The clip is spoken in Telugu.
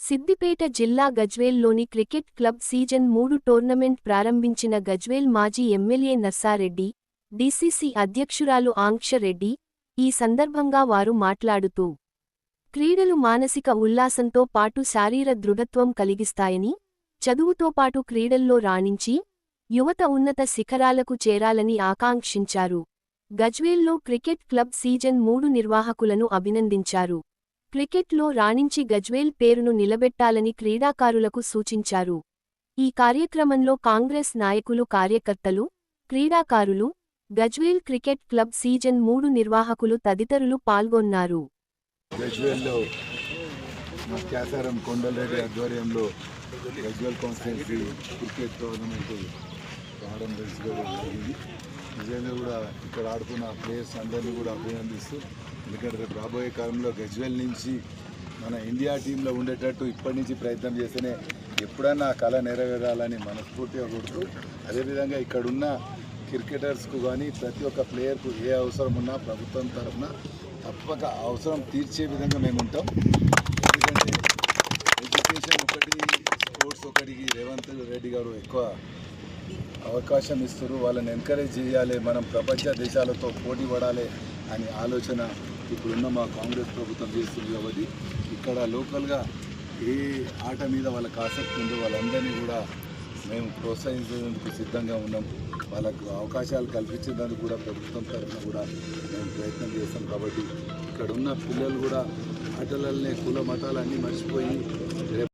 సిద్దిపేట జిల్లా గజ్వేల్లోని క్రికెట్ క్లబ్ సీజన్ 3 టోర్నమెంట్ ప్రారంభించిన గజ్వేల్ మాజీ ఎమ్మెల్యే నర్సారెడ్డి, డీసీసీ అధ్యక్షురాలు ఆంక్షరెడ్డి, ఈ సందర్భంగా వారు మాట్లాడుతూ క్రీడలు మానసిక ఉల్లాసంతో పాటు శారీర దృఢత్వం కలిగిస్తాయని, చదువుతో పాటు క్రీడల్లో రాణించి, యువత ఉన్నత శిఖరాలకు చేరాలని ఆకాంక్షించారు. గజ్వేల్లో క్రికెట్ క్లబ్ సీజన్ 3 నిర్వాహకులను అభినందించారు. క్రికెట్లో రాణించి గజ్వేల్ పేరును నిలబెట్టాలని క్రీడాకారులకు సూచించారు. ఈ కార్యక్రమంలో కాంగ్రెస్ నాయకులు, కార్యకర్తలు, క్రీడాకారులు, గజ్వేల్ క్రికెట్ క్లబ్ సీజన్ 3 నిర్వాహకులు తదితరులు పాల్గొన్నారు. గజ్వేల్లో క్యాసారం కొండలరెడ్డి ఆధ్వర్యంలో గజ్వేల్ కాన్స్టిట్యున్సీ క్రికెట్ టోర్నమెంట్ ప్రారంభించడం జరిగింది. నిజంగా కూడా ఇక్కడ ఆడుతున్న ప్లేయర్స్ అందరినీ కూడా అభినందిస్తూ, ఎందుకంటే రేపు రాబోయే కాలంలో గజ్వేల్ నుంచి మన ఇండియా టీంలో ఉండేటట్టు ఇప్పటి నుంచి ప్రయత్నం చేస్తేనే ఎప్పుడన్నా ఆ కళ నెరవేరాలని మనస్ఫూర్తిగా కొడుతూ, అదేవిధంగా ఇక్కడున్న క్రికెటర్స్కు కానీ ప్రతి ఒక్క ప్లేయర్కు ఏ అవసరం ఉన్నా ప్రభుత్వం తరఫున తప్పక అవసరం తీర్చే విధంగా మేము ఉంటాం. ఎందుకంటే ఎడ్యుకేషన్ ఒకటి, స్పోర్ట్స్ ఒకటికి రేవంత్ రెడ్డి గారు ఎక్కువ అవకాశం ఇస్తారు. వాళ్ళని ఎంకరేజ్ చేయాలి, మనం ప్రపంచ దేశాలతో పోటీ పడాలి అనే ఆలోచన ఇప్పుడున్న మా కాంగ్రెస్ ప్రభుత్వం చేస్తుంది. కాబట్టి ఇక్కడ లోకల్గా ఏ ఆట మీద వాళ్ళకి ఆసక్తి ఉందో వాళ్ళందరినీ కూడా మేము ప్రోత్సహించేందుకు సిద్ధంగా ఉన్నాం. వాళ్ళకు అవకాశాలు కల్పించేందుకు కూడా ప్రభుత్వం తరఫున కూడా మేము ప్రయత్నం చేస్తాం. కాబట్టి ఇక్కడ ఉన్న పిల్లలు కూడా ఆటలనే కుల మతాలన్నీ మర్చిపోయి